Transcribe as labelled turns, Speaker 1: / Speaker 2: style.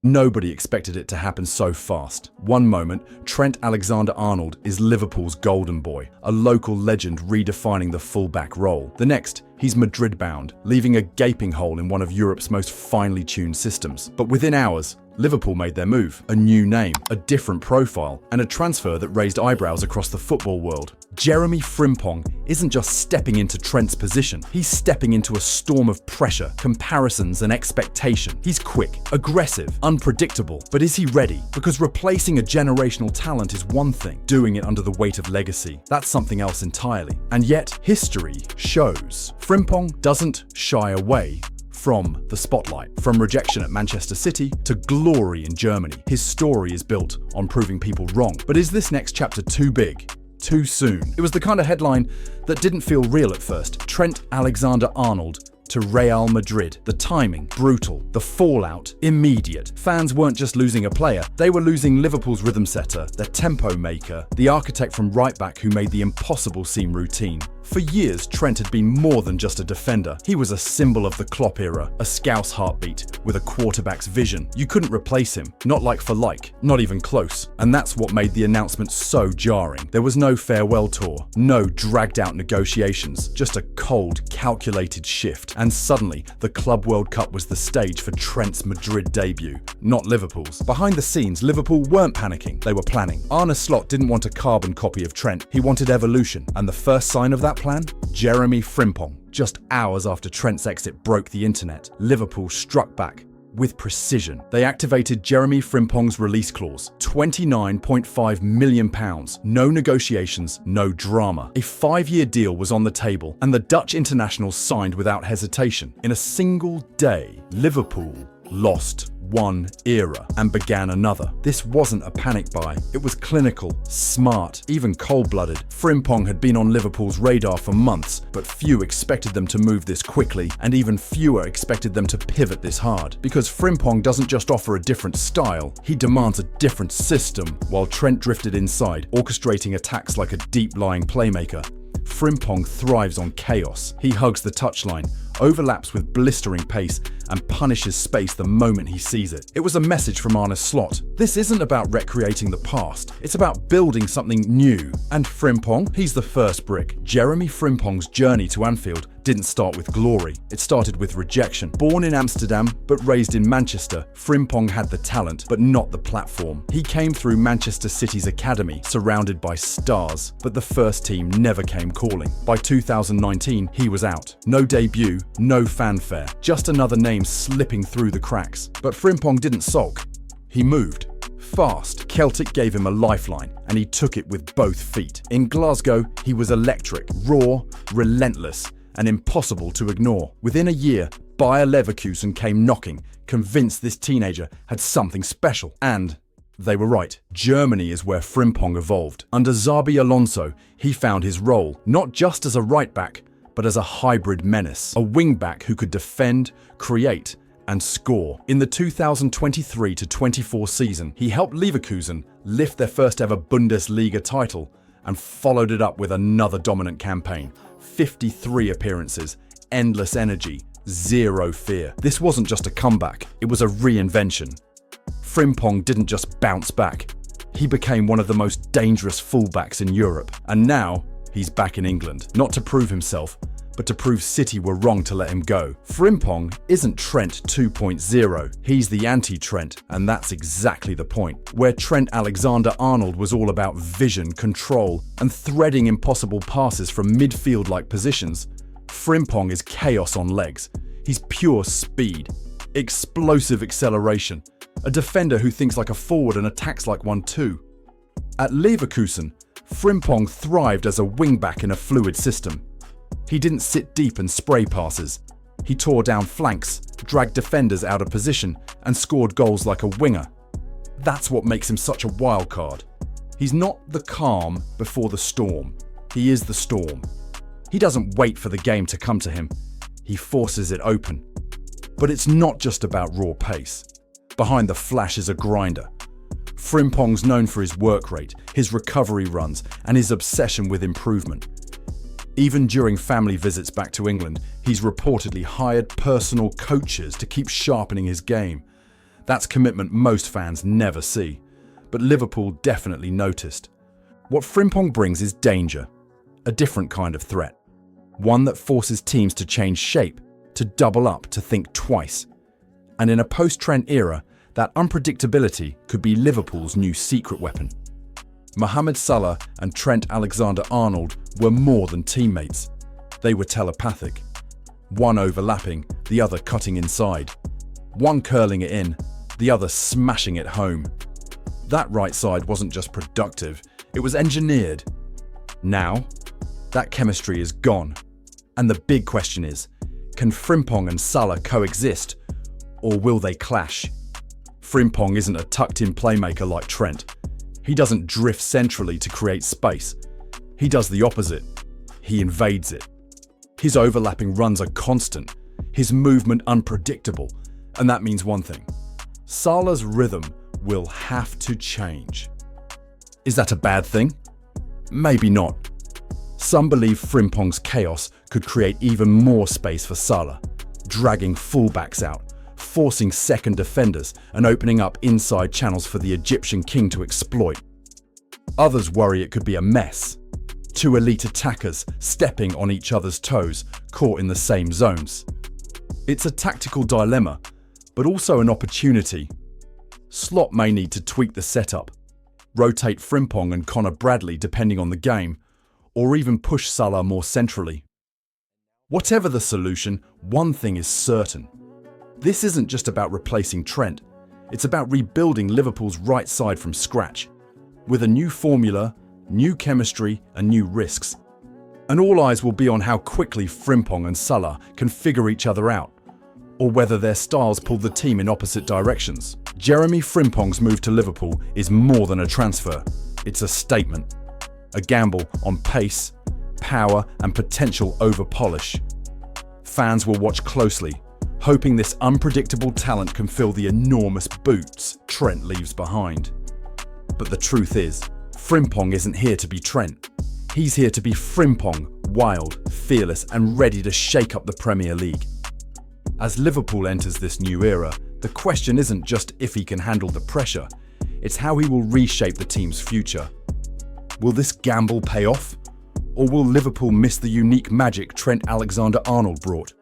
Speaker 1: Nobody expected it to happen so fast. One moment, Trent Alexander-Arnold is Liverpool's golden boy, a local legend redefining the fullback role. The next, he's Madrid-bound, leaving a gaping hole in one of Europe's most finely tuned systems. But within hours, Liverpool made their move. A new name, a different profile, and a transfer that raised eyebrows across the football world. Jeremie Frimpong isn't just stepping into Trent's position, he's stepping into a storm of pressure, comparisons and expectation. He's quick, aggressive, unpredictable, but is he ready? Because replacing a generational talent is one thing, doing it under the weight of legacy, that's something else entirely. And yet, history shows Frimpong doesn't shy away from the spotlight. From rejection at Manchester City to glory in Germany, his story is built on proving people wrong. But is this next chapter too big? Too soon? It was the kind of headline that didn't feel real at first. Trent Alexander-Arnold to Real Madrid. The timing, brutal. The fallout, immediate. Fans weren't just losing a player, they were losing Liverpool's rhythm setter, their tempo maker, the architect from right-back who made the impossible seem routine. For years, Trent had been more than just a defender. He was a symbol of the Klopp era, a Scouse heartbeat with a quarterback's vision. You couldn't replace him, not like for like, not even close. And that's what made the announcement so jarring. There was no farewell tour, no dragged-out negotiations, just a cold, calculated shift. And suddenly, the Club World Cup was the stage for Trent's Madrid debut, not Liverpool's. Behind the scenes, Liverpool weren't panicking, they were planning. Arne Slot didn't want a carbon copy of Trent, he wanted evolution. And the first sign of that plan? Jeremie Frimpong. Just hours after Trent's exit broke the internet, Liverpool struck back with precision. They activated Jeremie Frimpong's release clause, £29.5 million, no negotiations, no drama. A 5-year deal was on the table, and the Dutch international signed without hesitation. In a single day, Liverpool lost one era and began another. This wasn't a panic buy. It was clinical, smart, even cold-blooded. Frimpong had been on Liverpool's radar for months, but few expected them to move this quickly, and even fewer expected them to pivot this hard. Because Frimpong doesn't just offer a different style, he demands a different system. While Trent drifted inside, orchestrating attacks like a deep-lying playmaker, Frimpong thrives on chaos. He hugs the touchline, overlaps with blistering pace, and punishes space the moment he sees it. It was a message from Arne Slot. This isn't about recreating the past, it's about building something new. And Frimpong, he's the first brick. Jeremie Frimpong's journey to Anfield didn't start with glory, it started with rejection. Born in Amsterdam, but raised in Manchester, Frimpong had the talent, but not the platform. He came through Manchester City's academy, surrounded by stars, but the first team never came calling. By 2019, he was out. No debut, no fanfare, just another name slipping through the cracks. But Frimpong didn't sulk. He moved. Fast. Celtic gave him a lifeline, and he took it with both feet. In Glasgow, he was electric, raw, relentless, and impossible to ignore. Within a year, Bayer Leverkusen came knocking, convinced this teenager had something special. And they were right. Germany is where Frimpong evolved. Under Xabi Alonso, he found his role, not just as a right-back, but as a hybrid menace. A wing-back who could defend, create, and score. In the 2023-24 season, he helped Leverkusen lift their first ever Bundesliga title and followed it up with another dominant campaign. 53 appearances, endless energy, zero fear. This wasn't just a comeback, it was a reinvention. Frimpong didn't just bounce back, he became one of the most dangerous fullbacks in Europe. And now, he's back in England, not to prove himself, but to prove City were wrong to let him go. Frimpong isn't Trent 2.0, he's the anti-Trent, and that's exactly the point. Where Trent Alexander-Arnold was all about vision, control, and threading impossible passes from midfield-like positions, Frimpong is chaos on legs. He's pure speed, explosive acceleration, a defender who thinks like a forward and attacks like one too. At Leverkusen, Frimpong thrived as a wing-back in a fluid system. He didn't sit deep and spray passes. He tore down flanks, dragged defenders out of position, and scored goals like a winger. That's what makes him such a wild card. He's not the calm before the storm. He is the storm. He doesn't wait for the game to come to him. He forces it open. But it's not just about raw pace. Behind the flash is a grinder. Frimpong's known for his work rate, his recovery runs, and his obsession with improvement. Even during family visits back to England, he's reportedly hired personal coaches to keep sharpening his game. That's commitment most fans never see, but Liverpool definitely noticed. What Frimpong brings is danger, a different kind of threat. One that forces teams to change shape, to double up, to think twice. And in a post-Trent era, that unpredictability could be Liverpool's new secret weapon. Mohamed Salah and Trent Alexander-Arnold were more than teammates. They were telepathic. One overlapping, the other cutting inside. One curling it in, the other smashing it home. That right side wasn't just productive, it was engineered. Now, that chemistry is gone. And the big question is, can Frimpong and Salah coexist, or will they clash? Frimpong isn't a tucked-in playmaker like Trent. He doesn't drift centrally to create space. He does the opposite. He invades it. His overlapping runs are constant, his movement unpredictable, and that means one thing. Salah's rhythm will have to change. Is that a bad thing? Maybe not. Some believe Frimpong's chaos could create even more space for Salah, dragging fullbacks out, forcing second defenders and opening up inside channels for the Egyptian king to exploit. Others worry it could be a mess. Two elite attackers stepping on each other's toes, caught in the same zones. It's a tactical dilemma, but also an opportunity. Slot may need to tweak the setup, rotate Frimpong and Connor Bradley depending on the game, or even push Salah more centrally. Whatever the solution, one thing is certain. This isn't just about replacing Trent, it's about rebuilding Liverpool's right side from scratch, with a new formula, new chemistry and new risks. And all eyes will be on how quickly Frimpong and Salah can figure each other out, or whether their styles pull the team in opposite directions. Jeremie Frimpong's move to Liverpool is more than a transfer, it's a statement. A gamble on pace, power and potential over-polish. Fans will watch closely, hoping this unpredictable talent can fill the enormous boots Trent leaves behind. But the truth is, Frimpong isn't here to be Trent. He's here to be Frimpong, wild, fearless and ready to shake up the Premier League. As Liverpool enters this new era, the question isn't just if he can handle the pressure, it's how he will reshape the team's future. Will this gamble pay off? Or will Liverpool miss the unique magic Trent Alexander-Arnold brought?